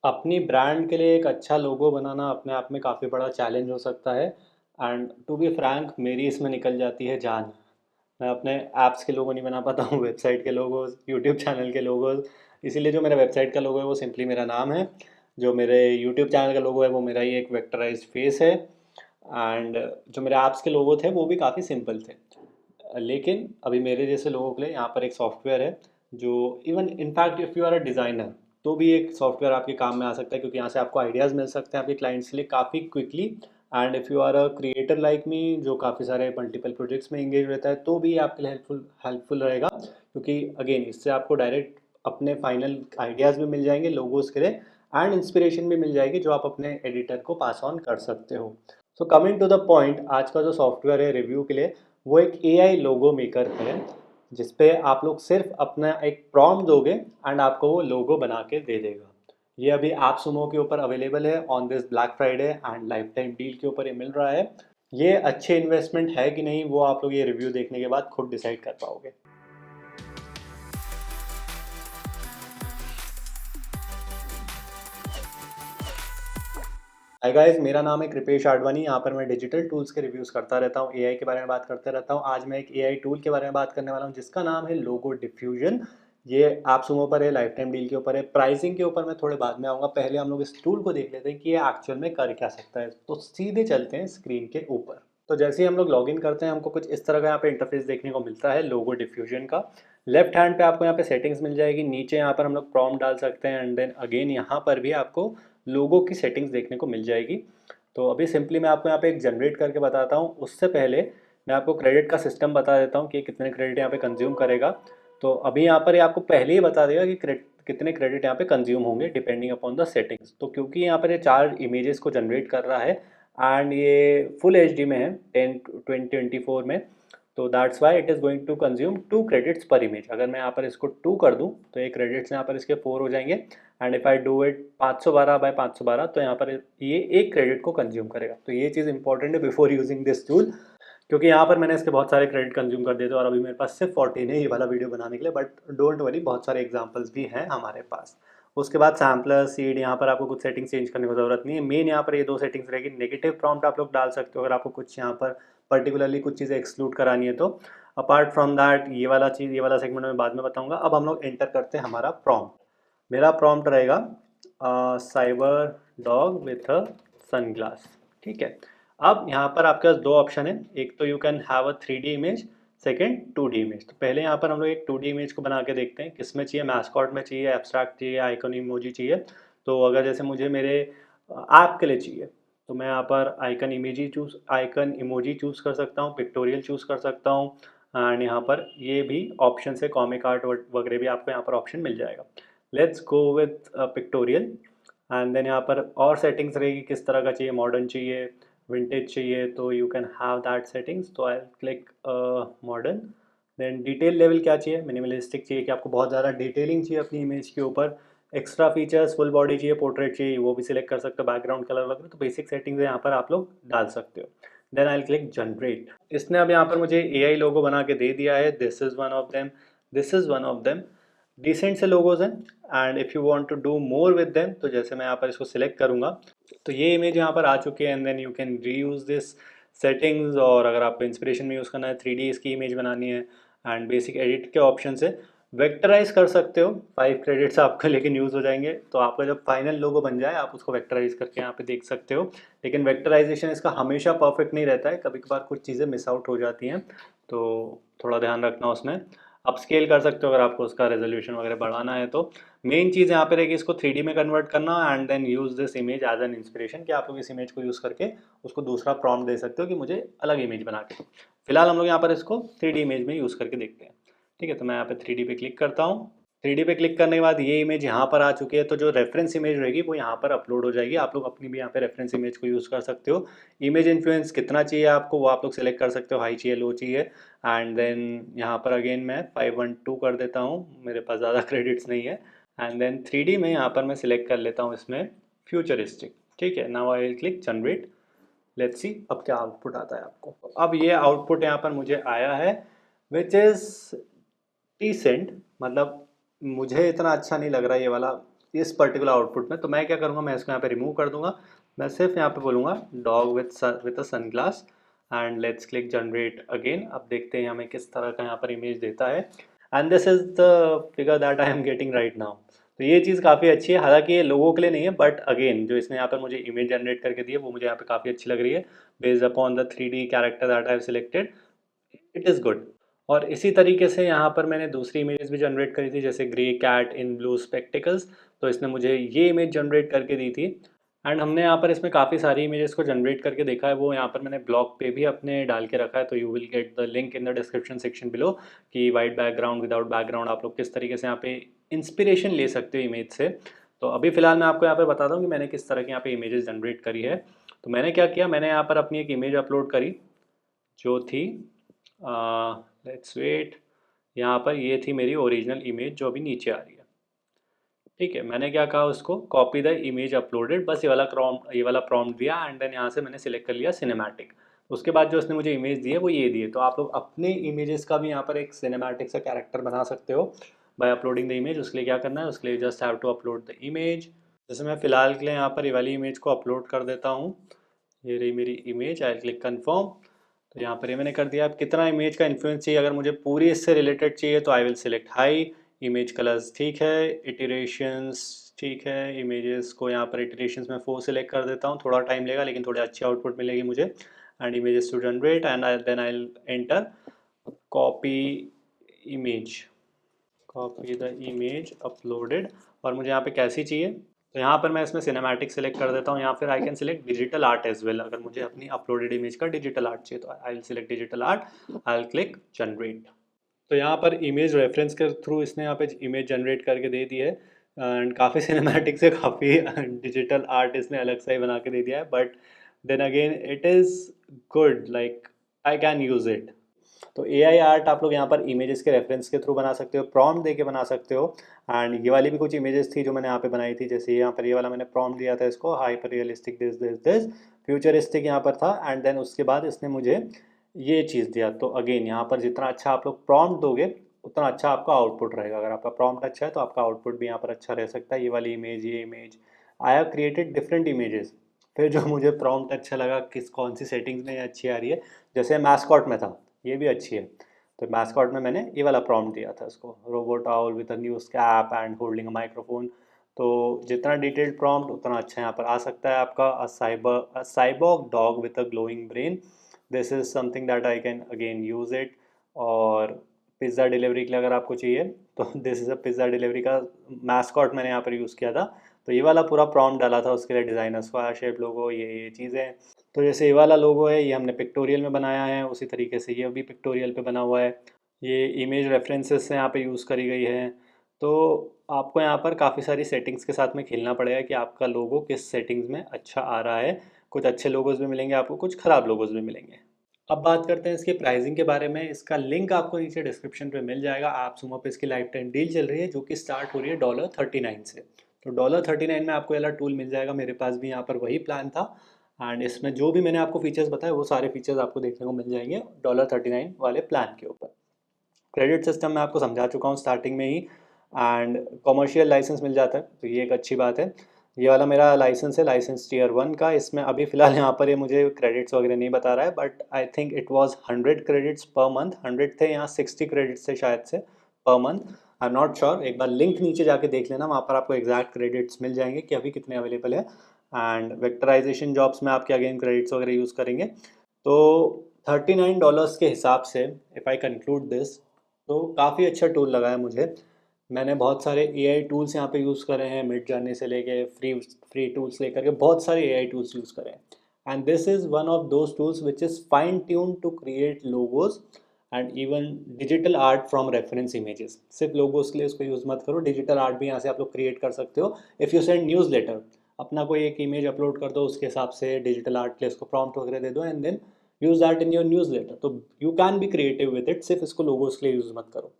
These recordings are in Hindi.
अपनी ब्रांड के लिए एक अच्छा लोगो बनाना अपने आप में काफ़ी बड़ा चैलेंज हो सकता है एंड टू बी फ्रैंक मेरी इसमें निकल जाती है जान। मैं अपने ऐप्स के लोगो नहीं बना पाता हूँ, वेबसाइट के लोगोज़, यूट्यूब चैनल के लोगोज़। इसीलिए जो मेरा वेबसाइट का लोगो है वो सिंपली मेरा नाम है। जो मेरे यूट्यूब चैनल का लोगो है वो मेरा ही एक वेक्टराइज़्ड फेस है एंड जो मेरे ऐप्स के लोगो थे वो भी काफ़ी सिंपल थे। लेकिन अभी मेरे जैसे लोगों के लिए यहाँ पर एक सॉफ्टवेयर है जो even in fact if you are a designer तो भी एक सॉफ्टवेयर आपके काम में आ सकता है, क्योंकि यहाँ से आपको आइडियाज़ मिल सकते हैं आपके क्लाइंट्स के लिए काफ़ी quickly. And if you are a creator like me जो काफ़ी सारे मल्टीपल प्रोजेक्ट्स में इंगेज रहता है तो भी आपके लिए हेल्पफुल हेल्पफुल रहेगा, क्योंकि अगेन इससे आपको डायरेक्ट अपने फाइनल आइडियाज़ भी मिल जाएंगे लोगोस के लिए एंड इंस्पिरेशन भी मिल जाएगी जो आप अपने एडिटर को पास ऑन कर सकते हो। So coming to the point, आज का जो सॉफ्टवेयर है रिव्यू के लिए वो एक एआई लोगो मेकर है, जिस पे आप लोग सिर्फ अपना एक प्रॉम्प्ट दोगे एंड आपको वो लोगो बना के दे देगा। ये अभी आप सुमो के ऊपर अवेलेबल है on this black Friday and life time deal के ऊपर ये मिल रहा है। ये अच्छे इन्वेस्टमेंट है कि नहीं वो आप लोग ये रिव्यू देखने के बाद खुद डिसाइड कर पाओगे। हाय गाइस, मेरा नाम है कृपेश आडवाणी। यहाँ पर मैं डिजिटल टूल्स के रिव्यूज़ करता रहता हूँ, एआई के बारे में बात करते रहता हूँ। आज मैं एक एआई टूल के बारे में बात करने वाला हूँ जिसका नाम है लोगो डिफ्यूजन। ये ऐप सुमो पर है, लाइफ टाइम डील के ऊपर है। प्राइसिंग के ऊपर मैं थोड़े बाद में आऊँगा, पहले हम लोग इस टूल को देख लेते हैं कि ये एक्चुअल में कर क्या सकता है। तो सीधे चलते हैं स्क्रीन के ऊपर। तो जैसे ही हम लोग लॉगिन करते हैं हमको कुछ इस तरह का यहाँ पे इंटरफेस देखने को मिलता है लोगो डिफ्यूजन का। लेफ्ट हैंड पे आपको यहाँ पे सेटिंग्स मिल जाएगी, नीचे यहाँ पर हम लोग प्रॉम्प्ट डाल सकते हैं एंड देन अगेन यहाँ पर भी आपको लोगो की सेटिंग्स देखने को मिल जाएगी। तो अभी सिंपली मैं आपको यहाँ पे एक जनरेट करके बताता हूँ, उससे पहले मैं आपको क्रेडिट का सिस्टम बता देता हूँ कि कितने क्रेडिट यहाँ पे कंज्यूम करेगा। तो अभी यहाँ पर ये आपको पहले ही बता देगा कि कितने क्रेडिट यहाँ पे कंज्यूम होंगे डिपेंडिंग अपॉन द सेटिंग्स। तो क्योंकि यहाँ पर ये 4 इमेजेस को जनरेट कर रहा है एंड ये फुल एच में है 1020x24 में, तो that's why it is going to consume 2 credits per image. अगर मैं यहाँ पर इसको 2 कर दूँ तो ये क्रेडिट्स यहाँ पर इसके 4 हो जाएंगे and if I do it 512 by 512 तो यहाँ पर ये एक क्रेडिट को कंज्यूम करेगा। तो ये चीज़ इंपॉर्टेंट है बिफोर यूजिंग दिस टूल, क्योंकि यहाँ पर मैंने इसके बहुत सारे क्रेडिट कंज्यूम कर दिए थे और अभी मेरे पास सिर्फ 14 है ये वाला वीडियो बनाने के लिए। बट डोंट वरी, बहुत सारे एग्जांपल्स भी हैं हमारे पास। उसके बाद सैम्पलर सीड, यहाँ पर आपको कुछ सेटिंग्स चेंज करने की ज़रूरत नहीं है। मेन यहाँ पर ये 2 सेटिंग्स रहेगी। नेगेटिव प्रॉम्प्ट आप लोग डाल सकते हो अगर आपको कुछ यहाँ पर पर्टिकुलरली कुछ चीज़ें एक्सक्लूड करानी है तो। अपार्ट फ्रॉम दैट ये वाला चीज़, ये वाला सेगमेंट मैं बाद में बताऊँगा। अब हम लोग एंटर करते हैं हमारा प्रॉम्प्ट। मेरा प्रॉम्प्ट रहेगा cyber dog with a sunglass. ठीक है। अब यहाँ पर आपके पास दो ऑप्शन है, एक तो you can have a 3D image, second 2D image. तो पहले यहाँ पर हम लोग एक 2D इमेज को बना के देखते हैं किस में चाहिए, मैस्कॉट में चाहिए, एब्स्ट्रैक्ट चाहिए, आइकन इमोजी चाहिए। तो अगर जैसे मुझे मेरे ऐप के लिए चाहिए तो मैं यहाँ पर आइकन इमोजी चूज़ कर सकता हूँ, पिक्टोरियल चूज़ कर सकता हूँ एंड यहाँ पर ये भी ऑप्शन है, कॉमिक आर्ट वगैरह भी आपको यहाँ पर ऑप्शन मिल जाएगा। Let's go with pictorial and then यहाँ पर और सेटिंग्स रहेगी किस तरह का चाहिए, मॉडर्न चाहिए, विंटेज चाहिए, तो you can have that settings. तो I click modern. Then detail level क्या चाहिए, मिनिमलिस्टिक चाहिए कि आपको बहुत ज़्यादा डिटेलिंग चाहिए अपनी इमेज के ऊपर, एक्स्ट्रा फीचर्स फुल बॉडी चाहिए, पोर्ट्रेट चाहिए, वो भी सिलेक्ट कर सकते हो, बैकग्राउंड कलर वगैरह। तो बेसिक सेटिंग्स यहाँ पर आप लोग डाल सकते हो। Then I click generate. इसने अब यहाँ पर मुझे एआई लोगो बना के दे दिया है। This is one of them, this is one of them. Decent से लोगोज हैं and if you want to do more with them तो जैसे मैं यहाँ पर इसको सिलेक्ट करूँगा तो ये इमेज यहाँ पर आ चुकी है and then you can reuse this settings. और अगर आपको इंस्पिरेशन में यूज़ करना है, 3D इसकी इमेज बनानी है एंड बेसिक एडिट के ऑप्शन से वेक्टराइज कर सकते हो। 5 क्रेडिट्स आपके लेकिन यूज़ हो जाएंगे, तो आपका जब फाइनल लोगो बन जाए आप उसको वेक्टराइज करके यहाँ पे देख सकते हो। लेकिन वेक्टराइजेशन इसका हमेशा परफेक्ट नहीं रहता है, कभी कभार कुछ चीज़ें मिस आउट हो जाती हैं, तो थोड़ा ध्यान रखना उसमें। अपस्केल कर सकते हो अगर आपको उसका रेजोल्यूशन वगैरह बढ़ाना है तो। मेन चीज़ यहाँ पे रहेगी इसको 3D में कन्वर्ट करना and then use this image as an inspiration कि आप लोग इस इमेज को यूज़ करके उसको दूसरा प्रॉम्प्ट दे सकते हो कि मुझे अलग इमेज बना के दो। फिलहाल हम लोग यहाँ पर इसको 3D इमेज में यूज़ करके देखते हैं। ठीक है, तो मैं यहाँ पे 3D पे क्लिक करता हूँ। 3D पे क्लिक करने के बाद ये इमेज यहाँ पर आ चुकी है, तो जो रेफरेंस इमेज रहेगी वो यहाँ पर अपलोड हो जाएगी। आप लोग अपनी भी यहाँ पे रेफरेंस इमेज को यूज़ कर सकते हो। इमेज इन्फ्लुएंस कितना चाहिए आपको वो आप लोग सेलेक्ट कर सकते हो, हाई चाहिए, लो चाहिए। एंड देन यहाँ पर अगेन मैं 512 कर देता हूँ, मेरे पास ज़्यादा क्रेडिट्स नहीं है। एंड देन 3D में यहाँ पर मैं सिलेक्ट कर लेता हूँ इसमें फ्यूचरिस्टिक। ठीक है, now I will click generate. Let's see अब क्या आउटपुट आता है आपको। अब ये आउटपुट यहाँ पर मुझे आया है विच इज़ डिसेंट। मतलब मुझे इतना अच्छा नहीं लग रहा ये वाला इस पर्टिकुलर आउटपुट में। तो मैं क्या करूँगा, मैं इसको यहाँ पे रिमूव कर दूंगा। मैं सिर्फ यहाँ पे बोलूँगा dog with a sunglass and let's click generate again. अब देखते हैं हमें किस तरह का यहाँ पर इमेज देता है। And this is the figure that I am getting right now. तो ये चीज़ काफ़ी अच्छी है, हालांकि ये लोगों के लिए नहीं है, बट अगेन जो इसने यहाँ पर मुझे इमेज जनरेट करके दी है वो मुझे यहाँ पे काफ़ी अच्छी लग रही है। Based upon the 3D character that I have selected, it is good. और इसी तरीके से यहाँ पर मैंने दूसरी इमेजेस भी जनरेट करी थी, जैसे grey cat in blue spectacles. तो इसने मुझे ये इमेज जनरेट करके दी थी। एंड हमने यहाँ पर इसमें काफ़ी सारी इमेजेस को जनरेट करके देखा है, वो यहाँ पर मैंने ब्लॉग पे भी अपने डाल के रखा है। तो you will get the link in the description section below कि वाइट बैकग्राउंड विदाउट बैकग्राउंड आप लोग किस तरीके से यहाँ पे इंस्पिरेशन ले सकते हो इमेज से। तो अभी फ़िलहाल मैं आपको यहाँ पे बताता हूँ कि मैंने किस तरह की यहाँ पे इमेजेस जनरेट करी है। तो मैंने क्या किया, मैंने यहाँ पर अपनी एक इमेज अपलोड करी जो थी, लेट्स वेट, यहाँ पर ये थी मेरी ओरिजिनल इमेज जो अभी नीचे आ रही है। ठीक है, मैंने क्या कहा उसको, कॉपी द इमेज अपलोडेड, बस ये वाला प्रॉम्प्ट दिया एंड देन यहाँ से मैंने सिलेक्ट कर लिया सिनेमैटिक। उसके बाद जो उसने मुझे इमेज दी है वो ये दी है। तो आप लोग अपने इमेजेस का भी यहाँ पर एक सिनेमैटिक सा कैरेक्टर बना सकते हो बाय अपलोडिंग द इमेज। उसके लिए क्या करना है, उसके लिए just have to upload the image. जैसे मैं फ़िलहाल के लिए यहाँ पर ये वाली इमेज को अपलोड कर देता हूँ। ये रही मेरी इमेज, आई क्लिक कन्फर्म। तो यहाँ पर ये मैंने कर दिया। अब कितना इमेज का इन्फ्लुएंस चाहिए, अगर मुझे पूरी इससे रिलेटेड चाहिए तो I will select high. Image colours ठीक है, इटरेशंस ठीक है, इमेजेस को यहाँ पर इटरेशंस में 4 सिलेक्ट कर देता हूँ। थोड़ा टाइम लेगा लेकिन थोड़ी अच्छी आउटपुट मिलेगी मुझे। And images to generate and then I will enter copy image, copy the image uploaded. और मुझे यहाँ पे कैसी चाहिए, तो यहाँ पर मैं इसमें सिनेमैटिक सेलेक्ट कर देता हूँ, या फिर I can select digital art as well. अगर मुझे अपनी अपलोडेड इमेज का डिजिटल आर्ट चाहिए तो I will select digital art, I will click generate. तो यहाँ पर इमेज रेफरेंस के थ्रू इसने यहाँ पे इमेज जनरेट करके दे दी है। एंड काफ़ी सिनेमैटिक से काफ़ी डिजिटल आर्ट इसने अलग से ही बना के दे दिया है, but then again it is good, like I can use it. तो एआई आर्ट आप लोग यहाँ पर इमेजेस के रेफरेंस के थ्रू बना सकते हो, प्रॉम्प्ट दे के बना सकते हो। एंड ये वाली भी कुछ इमेजेस थी जो मैंने यहाँ पे बनाई थी, जैसे यहाँ पर ये वाला मैंने प्रॉम्प्ट दिया था इसको, hyper realistic this this this, futuristic यहाँ पर था। एंड देन उसके बाद इसने मुझे ये चीज़ दिया। तो अगेन यहाँ पर जितना अच्छा आप लोग प्रॉम्प्ट दोगे उतना अच्छा आपका आउटपुट रहेगा। अगर आपका प्रॉम्प्ट अच्छा है तो आपका आउटपुट भी यहाँ पर अच्छा रह सकता है। ये वाली इमेज, ये image, I have created different images. फिर जो मुझे प्रॉम्प्ट अच्छा लगा, कौन सी सेटिंग्स में ये अच्छी आ रही है, जैसे मैस्कॉट में था, ये भी अच्छी है। तो मैस्कॉट में मैंने ये वाला प्रॉम्प्ट दिया था इसको, robot owl with a new cap and holding a microphone. तो जितना डिटेल्ड प्रॉम्प्ट उतना अच्छा यहाँ पर आ सकता है आपका। A cyborg dog with a glowing brain, this is something that I can again use it. और पिज़्ज़ा डिलीवरी के लिए अगर आपको चाहिए तो this is a pizza delivery का मैस्कॉट मैंने यहाँ पर यूज़ किया था। तो ये वाला पूरा प्रॉम्प्ट डाला था उसके लिए, डिज़ाइनर स्क्वायर शेप लोगो, ये चीज़ें। तो जैसे ये वाला लोगो है ये हमने पिक्टोरियल में बनाया है, उसी तरीके से ये भी पिक्टोरियल पे बना हुआ है। ये इमेज रेफरेंसेस से यहाँ पे यूज़ करी गई है। तो आपको यहाँ पर काफ़ी सारी सेटिंग्स के साथ में खेलना पड़ेगा कि आपका लोगो किस सेटिंग्स में अच्छा आ रहा है। कुछ अच्छे लोगोज भी मिलेंगे आपको, कुछ ख़राब लोगोज भी मिलेंगे। अब बात करते हैं इसकी प्राइसिंग के बारे में। इसका लिंक आपको नीचे डिस्क्रिप्शन पे मिल जाएगा। AppSumo पे इसकी लाइफ टाइम डील चल रही है जो कि स्टार्ट हो रही है $39 से। तो $39 में आपको ये वाला टूल मिल जाएगा। मेरे पास भी यहाँ पर वही प्लान था एंड इसमें जो भी मैंने आपको फीचर्स बताए वो सारे फीचर्स आपको देखने को मिल जाएंगे $39 वाले प्लान के ऊपर। क्रेडिट सिस्टम मैं आपको समझा चुका हूँ स्टार्टिंग में ही। एंड कमर्शियल लाइसेंस मिल जाता है तो ये एक अच्छी बात है। ये वाला मेरा लाइसेंस है, लाइसेंस टियर 1 का। इसमें अभी फ़िलहाल यहाँ पर ये मुझे क्रेडिट्स वगैरह नहीं बता रहा है, but I think it was 100 credits per month. 100 थे, यहाँ 60 क्रेडिट्स थे शायद से per month. I am not sure, एक बार लिंक नीचे जाके देख लेना, वहाँ पर आपको एग्जैक्ट क्रेडिट्स मिल जाएंगे कि अभी कितने अवेलेबल है। एंड वेक्टराइजेशन जॉब्स में आपके अगेन क्रेडिट्स वगैरह यूज़ करेंगे। तो $39 के हिसाब से इफ़ आई कंक्लूड दिस, तो काफ़ी अच्छा टूल लगा है मुझे। मैंने बहुत सारे एआई टूल्स यहाँ पे यूज़ करे हैं, मिड जर्नी से लेके फ्री फ्री टूल्स लेकर के बहुत सारे एआई टूल्स यूज़ करे हैं। And this is one of those tools which is fine tune to create logos and even digital art from reference images. सिर्फ लोगोस के लिए इसको यूज़ मत करो, डिजिटल आर्ट भी यहाँ से आप लोग क्रिएट कर सकते हो। If you send newsletter, अपना कोई एक इमेज अपलोड कर दो, उसके हिसाब से डिजिटल आर्ट के लिए इसको प्रॉम्प्ट वगैरह दे दो and then use that in your newsletter. तो you can be creative with it, सिर्फ इसको लोगोस के लिए यूज़ मत करो।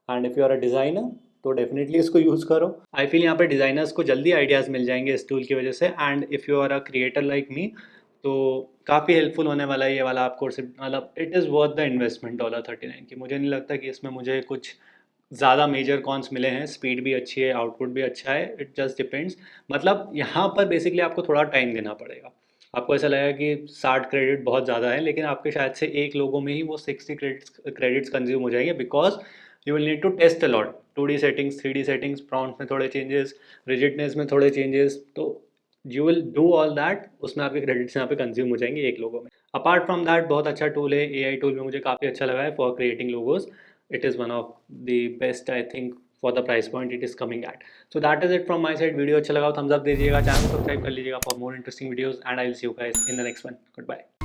And if you are a designer तो डेफिनेटली इसको यूज़ करो। आई फील यहाँ पे डिज़ाइनर्स को जल्दी आइडियाज़ मिल जाएंगे इस टूल की वजह से। And if you are a creator like me तो काफ़ी हेल्पफुल होने वाला है ये वाला आपको। मतलब it is worth the investment $39 की। मुझे नहीं लगता कि इसमें मुझे कुछ ज़्यादा मेजर कॉन्स मिले हैं, स्पीड भी अच्छी है, आउटपुट भी अच्छा है, इट जस्ट डिपेंड्स। मतलब यहाँ पर बेसिकली आपको थोड़ा टाइम देना पड़ेगा। आपको ऐसा लगेगा कि 60 क्रेडिट बहुत ज़्यादा है, लेकिन आपके शायद से एक लोगों में ही वो 60 क्रेडिट्स कंज्यूम हो जाएंगे, because you will need to test a lot, 2D settings, 3D settings, prompt में थोड़े चेंजेस, रिजिडनेस में थोड़े चेंजेस, तो you will do all that, उसमें आपके क्रेडिट्स यहाँ पे कंज्यूम हो जाएंगे एक लोगों में। अपार्ट फ्रॉम दैट बहुत अच्छा टूल है, AI टूल में मुझे काफ़ी अच्छा लगा है for creating logos. It is one of the best, I think, for the price point it is coming at. So that is it from my side. Video अच्छा लगा तो thumbs up दीजिएगा, चैनल को सब्सक्राइब कर लीजिएगा for more interesting videos, and I will see you guys in the next one. Goodbye.